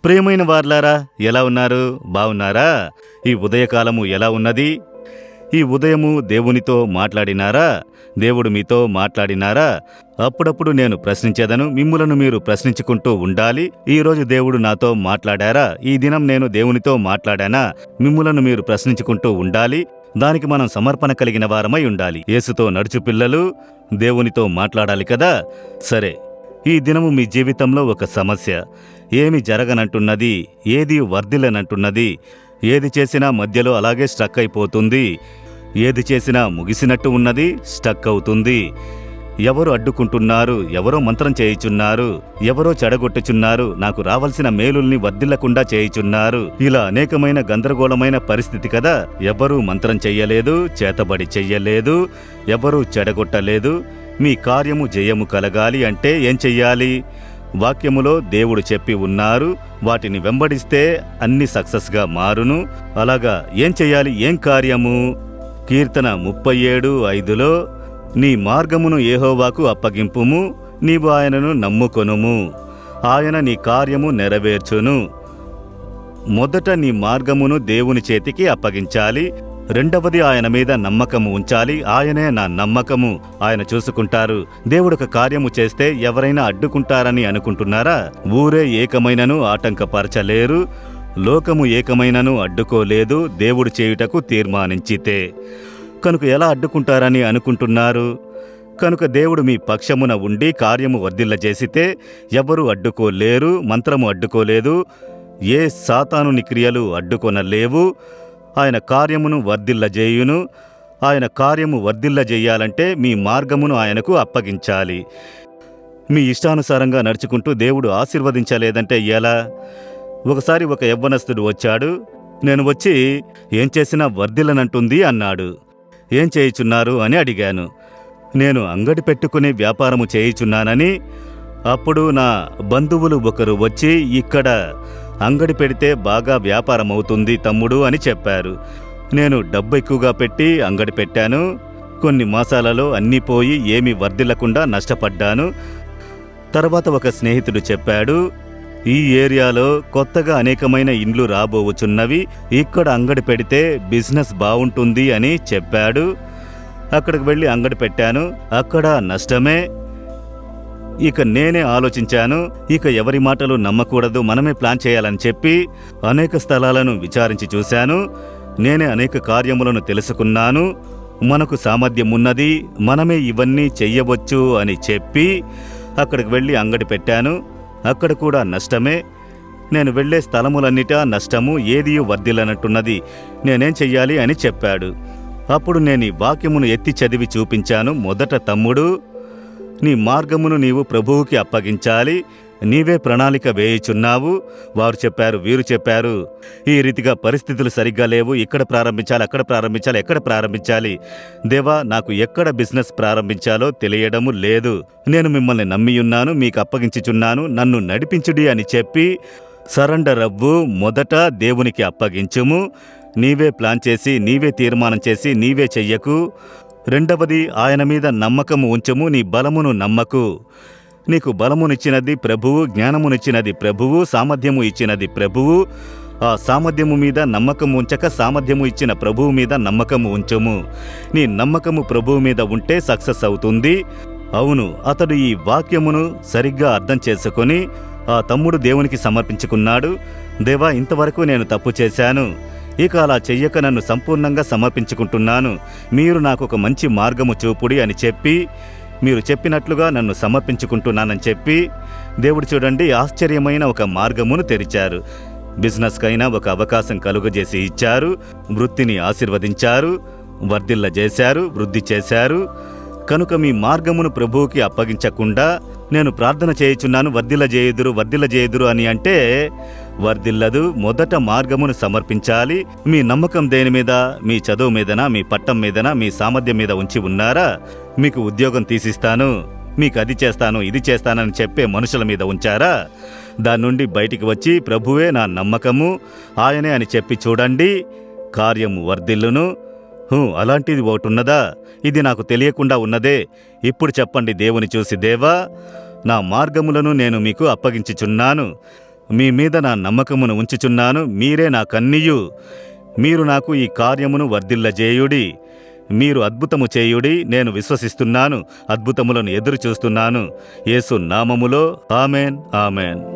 ప్రియమైన వార్లారా, ఎలా ఉన్నారు? బావున్నారా? ఈ ఉదయకాలము ఎలా ఉన్నది? ఈ ఉదయము దేవునితో మాట్లాడినారా? దేవుడు మీతో మాట్లాడినారా? అప్పుడప్పుడు నేను ప్రశ్నించేదను, మిమ్ములను మీరు ప్రశ్నించుకుంటూ ఉండాలి. ఈరోజు దేవుడు నాతో మాట్లాడారా? ఈ దినం నేను దేవునితో మాట్లాడానా? మిమ్ములను మీరు ప్రశ్నించుకుంటూ ఉండాలి. దానికి మనం సమర్పణ కలిగిన వారమై ఉండాలి. యేసుతో నడుచు పిల్లలు దేవునితో మాట్లాడాలి కదా. సరే, ఈ దినము మీ జీవితంలో ఒక సమస్య. ఏమి జరగనంటున్నది, ఏది వర్ధిల్లనంటున్నది, ఏది చేసినా మధ్యలో అలాగే స్టక్ అయిపోతుంది, ఏది చేసినా ముగిసినట్టు ఉన్నది, స్టక్ అవుతుంది. ఎవరు అడ్డుకుంటున్నారు, ఎవరో మంత్రం చేయుచున్నారు, ఎవరో చెడగొట్టుచున్నారు, నాకు రావలసిన మేలుల్ని వర్ధిల్లకుండా చేయుచున్నారు. ఇలా అనేకమైన గందరగోళమైన పరిస్థితి కదా. ఎవరూ మంత్రం చెయ్యలేదు, చేతబడి చెయ్యలేదు, ఎవరూ చెడగొట్టలేదు. మీ కార్యము జయము కలగాలి అంటే ఏం చెయ్యాలి? వాక్యములో దేవుడు చెప్పి ఉన్నారు, వాటిని వెంబడిస్తే అన్ని సక్సెస్గా మారును. అలాగా ఏం చెయ్యాలి? ఏం కార్యము? కీర్తన 37:5లో నీ మార్గమును యెహోవాకు అప్పగింపుము, నీవు ఆయనను నమ్ముకొనుము, ఆయన నీ కార్యము నెరవేర్చును. మొదట నీ మార్గమును దేవుని చేతికి అప్పగించాలి. రెండవది ఆయన మీద నమ్మకము ఉంచాలి. ఆయనే నా నమ్మకము, ఆయన చూసుకుంటారు. దేవుడొక కార్యము చేస్తే ఎవరైనా అడ్డుకుంటారని అనుకుంటున్నారా? ఊరే ఏకమైనను ఆటంకపరచలేరు, లోకము ఏకమైనను అడ్డుకోలేదు, దేవుడు చేయుటకు తీర్మానించితే. కనుక ఎలా అడ్డుకుంటారని అనుకుంటున్నారు? కనుక దేవుడు మీ పక్షమున ఉండి కార్యము వర్ధిల్లజేసితే ఎవరు అడ్డుకోలేరు, మంత్రము అడ్డుకోలేదు, ఏ సాతానుని క్రియలు అడ్డుకొనలేవు. ఆయన కార్యమును వర్ధిల్లజేయును. ఆయన కార్యము వర్ధిల్లజేయాలంటే మీ మార్గమును ఆయనకు అప్పగించాలి. మీ ఇష్టానుసారంగా నడుచుకుంటూ దేవుడు ఆశీర్వదించలేదంటే ఎలా? ఒకసారి ఒక యవ్వనస్తుడు వచ్చాడు. నేను వచ్చి ఏం చేసినా వర్ధిల్లనంటుంది అన్నాడు. ఏం చేయుచున్నారు అని అడిగాను. నేను అంగడి పెట్టుకుని వ్యాపారము చేయుచున్నానని. అప్పుడు నా బంధువులు ఒకరు వచ్చి, ఇక్కడ అంగడి పెడితే బాగా వ్యాపారమవుతుంది తమ్ముడు అని చెప్పారు. నేను డబ్బు ఎక్కువగా పెట్టి అంగడి పెట్టాను. కొన్ని మాసాలలో అన్నీ పోయి ఏమీ వర్ధిల్లకుండా నష్టపడ్డాను. తర్వాత ఒక స్నేహితుడు చెప్పాడు, ఈ ఏరియాలో కొత్తగా అనేకమైన ఇండ్లు రాబోవచ్చున్నవి, ఇక్కడ అంగడి పెడితే బిజినెస్ బావుంటుంది అని చెప్పాడు. అక్కడికి వెళ్ళి అంగడి పెట్టాను. అక్కడ నష్టమే. ఇక నేనే ఆలోచించాను, ఇక ఎవరి మాటలు నమ్మకూడదు, మనమే ప్లాన్ చేయాలని చెప్పి అనేక స్థలాలను విచారించి చూశాను. నేనే అనేక కార్యములను తెలుసుకున్నాను. మనకు సామర్థ్యం ఉన్నది, మనమే ఇవన్నీ చెయ్యవచ్చు అని చెప్పి అక్కడికి వెళ్ళి అంగడి పెట్టాను. అక్కడ కూడా నష్టమే. నేను వెళ్లే స్థలములన్నిటా నష్టము, ఏదియూ వర్ధిల్లనట్టున్నది, నేనేం చెయ్యాలి అని చెప్పాడు. అప్పుడు నేను ఈ వాక్యమును ఎత్తి చదివి చూపించాను. మొదట తమ్ముడు, నీ మార్గమును నీవు ప్రభువుకి అప్పగించాలి. నీవే ప్రణాళిక వేయుచున్నావు. వారు చెప్పారు, వీరు చెప్పారు, ఈ రీతిగా పరిస్థితులు సరిగ్గా లేవు, ఇక్కడ ప్రారంభించాలి, అక్కడ ప్రారంభించాలి, ఎక్కడ ప్రారంభించాలి. దేవా, నాకు ఎక్కడ బిజినెస్ ప్రారంభించాలో తెలియడము లేదు. నేను మిమ్మల్ని నమ్మియున్నాను, మీకు అప్పగించుచున్నాను, నన్ను నడిపించుడి అని చెప్పి సరెండర్ అవ్వు. మొదట దేవునికి అప్పగించుము. నీవే ప్లాన్ చేసి, నీవే తీర్మానం చేసి, నీవే చెయ్యకు. రెండవది, ఆయన మీద నమ్మకము ఉంచము, నీ బలమును నమ్మకు. నీకు బలమునిచ్చినది ప్రభువు, జ్ఞానమునిచ్చినది ప్రభువు, సామర్థ్యము ఇచ్చినది ప్రభువు. ఆ సామర్థ్యము మీద నమ్మకము ఉంచక సామర్థ్యము ఇచ్చిన ప్రభువు మీద నమ్మకము ఉంచము. నీ నమ్మకము ప్రభువు మీద ఉంటే సక్సెస్ అవుతుంది. అవును, అతడు ఈ వాక్యమును సరిగ్గా అర్థం చేసుకొని ఆ తమ్ముడు దేవునికి సమర్పించుకున్నాడు. దేవా, ఇంతవరకు నేను తప్పు చేశాను, ఇక అలా చెయ్యక నన్ను సంపూర్ణంగా సమర్పించుకుంటున్నాను. మీరు నాకు ఒక మంచి మార్గము చూపుడి అని చెప్పి, మీరు చెప్పినట్లుగా నన్ను సమర్పించుకుంటున్నానని చెప్పి, దేవుడు చూడండి ఆశ్చర్యమైన ఒక మార్గమును తెరిచారు. బిజినెస్కైనా ఒక అవకాశం కలుగజేసి ఇచ్చారు. వృత్తిని ఆశీర్వదించారు, వర్ధిల్లజేశారు, వృద్ధి చేశారు. కనుక మీ మార్గమును ప్రభువుకి అప్పగించకుండా నేను ప్రార్థన చేయుచున్నాను, వర్ధిల్లజేయుదురు, వర్ధిల్లజేయుదురు అని అంటే వర్ధిల్లదు. మొదట మార్గమును సమర్పించాలి. మీ నమ్మకం దేని మీద? మీ చదువు మీదనా, మీ పట్టం మీదనా, మీ సామర్థ్యం మీద ఉంచి ఉన్నారా? మీకు ఉద్యోగం తీసిస్తాను, మీకు అది చేస్తాను, ఇది చేస్తానని చెప్పే మనుషుల మీద ఉంచారా? దాని నుండి బయటికి వచ్చి ప్రభువే నా నమ్మకము, ఆయనే అని చెప్పి చూడండి, కార్యము వర్ధిల్లును. అలాంటిది ఒకటున్నదా? ఇది నాకు తెలియకుండా ఉన్నదే. ఇప్పుడు చెప్పండి దేవుని చూసి, దేవా, నా మార్గములను నేను మీకు అప్పగించుచున్నాను. మీ మీద నా నమ్మకమును ఉంచుచున్నాను. మీరే నా కన్నియు. మీరు నాకు ఈ కార్యమును వర్ధిల్లజేయుడి. మీరు అద్భుతము చేయుడి. నేను విశ్వసిస్తున్నాను. అద్భుతములను ఎదురు చూస్తున్నాను. యేసు నామములో ఆమెన్, ఆమెన్.